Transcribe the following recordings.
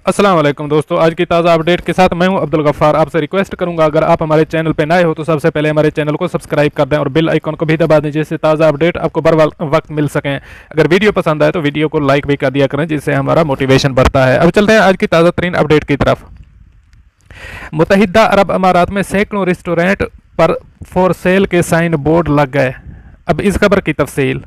अस्सलाम वालेकुम दोस्तों, आज की ताज़ा अपडेट के साथ मैं हूं अब्दुल गफ्फार। आपसे रिक्वेस्ट करूंगा अगर आप हमारे चैनल पे नए हो तो सबसे पहले हमारे चैनल को सब्सक्राइब कर दें और बेल आइकन को भी दबा दें जिससे ताज़ा अपडेट आपको बर वक्त मिल सकें। अगर वीडियो पसंद आए तो वीडियो को लाइक भी कर दिया करें जिससे हमारा मोटिवेशन बढ़ता है। अब चलते हैं आज की ताज़ा तरीन अपडेट की तरफ। मुत्तहिदा अरब अमारात में सैकड़ों रेस्टोरेंट पर फॉर सेल के साइन बोर्ड लग गए। अब इस खबर की तफसील।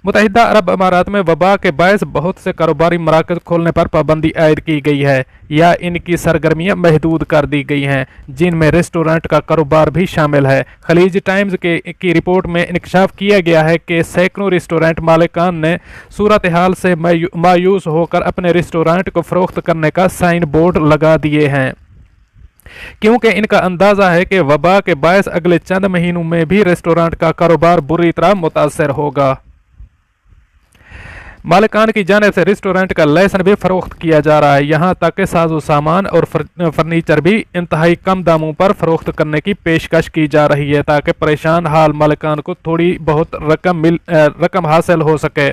मुत्तहिदा अरब अमारात में वबा के बायस बहुत से कारोबारी मराकज़ खोलने पर पाबंदी आयद की गई है या इनकी सरगर्मियां महदूद कर दी गई हैं, जिनमें रेस्टोरेंट का कारोबार भी शामिल है। खलीज टाइम्स की रिपोर्ट में इंकशाफ किया गया है कि सैकड़ों रेस्टोरेंट मालिकान ने सूरत हाल से मायूस होकर अपने रेस्टोरेंट को फ़रोख्त करने का साइन बोर्ड लगा दिए हैं, क्योंकि इनका अंदाज़ा है कि वबा के बायस अगले चंद महीनों में भी रेस्टोरेंट का कारोबार बुरी तरह मुतासर होगा। मालिकान की जानिब से रेस्टोरेंट का लाइसेंस भी फरोख्त किया जा रहा है, यहाँ तक कि साजो सामान और फर्नीचर भी इंतहाई कम दामों पर फरोख्त करने की पेशकश की जा रही है ताकि परेशान हाल मालिकान को थोड़ी बहुत रकम हासिल हो सके।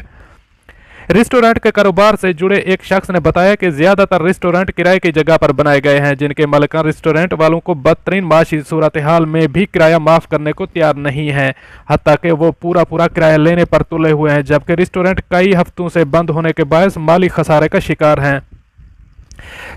रेस्टोरेंट के कारोबार से जुड़े एक शख्स ने बताया कि ज़्यादातर रेस्टोरेंट किराए की जगह पर बनाए गए हैं, जिनके मालिकान रेस्टोरेंट वालों को बदतरीन माशी सूरत हाल में भी किराया माफ़ करने को तैयार नहीं है, हत्ता कि वो पूरा किराया लेने पर तुले हुए हैं, जबकि रेस्टोरेंट कई हफ्तों से बंद होने के बायस माली खसारे का शिकार हैं।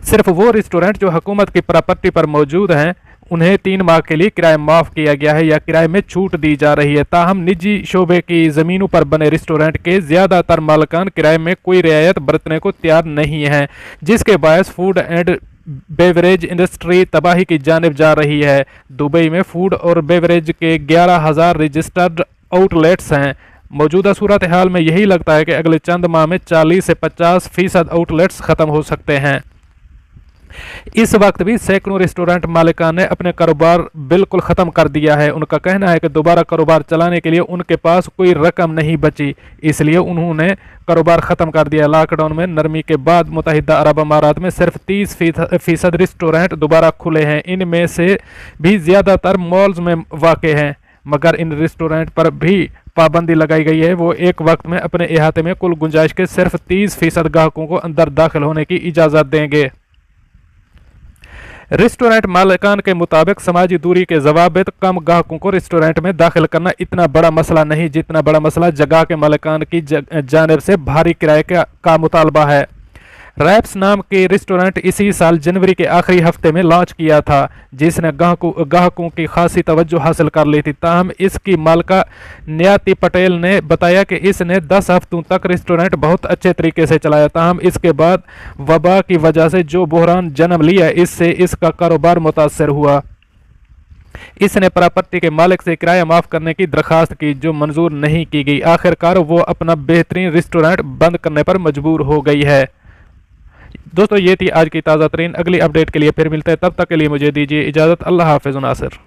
सिर्फ वो रेस्टोरेंट जो हुकूमत की प्रॉपर्टी पर मौजूद हैं उन्हें 3 माह के लिए किराया माफ़ किया गया है या किराए में छूट दी जा रही है। ताहम निजी शोबे की ज़मीनों पर बने रेस्टोरेंट के ज़्यादातर मालिकान किराए में कोई रियायत बरतने को तैयार नहीं है, जिसके बायस फूड एंड बेवरेज इंडस्ट्री तबाही की जानिब जा रही है। दुबई में फूड और बेवरेज के 11,000 रजिस्टर्ड आउटलेट्स हैं। मौजूदा सूरत हाल में यही लगता है कि अगले चंद माह में 40 से 50% आउटलेट्स ख़त्म हो सकते हैं। इस वक्त भी सैकड़ों रेस्टोरेंट मालिकान ने अपने कारोबार बिल्कुल ख़त्म कर दिया है। उनका कहना है कि दोबारा कारोबार चलाने के लिए उनके पास कोई रकम नहीं बची, इसलिए उन्होंने कारोबार ख़त्म कर दिया। लॉकडाउन में नरमी के बाद मुत्तहिदा अरब अमारात में सिर्फ 30% रेस्टोरेंट दोबारा खुले हैं। इनमें से भी ज़्यादातर मॉल्स में वाक़ हैं, मगर इन रेस्टोरेंट पर भी पाबंदी लगाई गई है। वो एक वक्त में अपने अहाते में कुल गुंजाइश के सिर्फ 30% ग्राहकों को अंदर दाखिल होने की इजाज़त देंगे। रेस्टोरेंट मालिकान के मुताबिक समाजी दूरी के जवाबित कम ग्राहकों को रेस्टोरेंट में दाखिल करना इतना बड़ा मसला नहीं जितना बड़ा मसला जगह के मालिकान की जानिब से भारी किराए का मुतालबा है। रैप्स नाम के रेस्टोरेंट इसी साल जनवरी के आखिरी हफ्ते में लॉन्च किया था, जिसने ग्राहकों की खासी तवज्जो हासिल कर ली थी। ताहम इसकी मालिका नियाती पटेल ने बताया कि इसने 10 हफ्तों तक रेस्टोरेंट बहुत अच्छे तरीके से चलाया। ताहम इसके बाद वबा की वजह से जो बहरान जन्म लिया, इससे इसका कारोबार मुतासर हुआ। इसने प्रॉपर्टी के मालिक से किराया माफ़ करने की दरख्वास्त की, जो मंजूर नहीं की गई। आखिरकार वो अपना बेहतरीन रेस्टोरेंट बंद करने पर मजबूर हो गई है। दोस्तों, ये थी आज की ताज़ा तरीन। अगली अपडेट के लिए फिर मिलते हैं, तब तक के लिए मुझे दीजिए इजाज़त। अल्लाह हाफ़िज़ नासिर।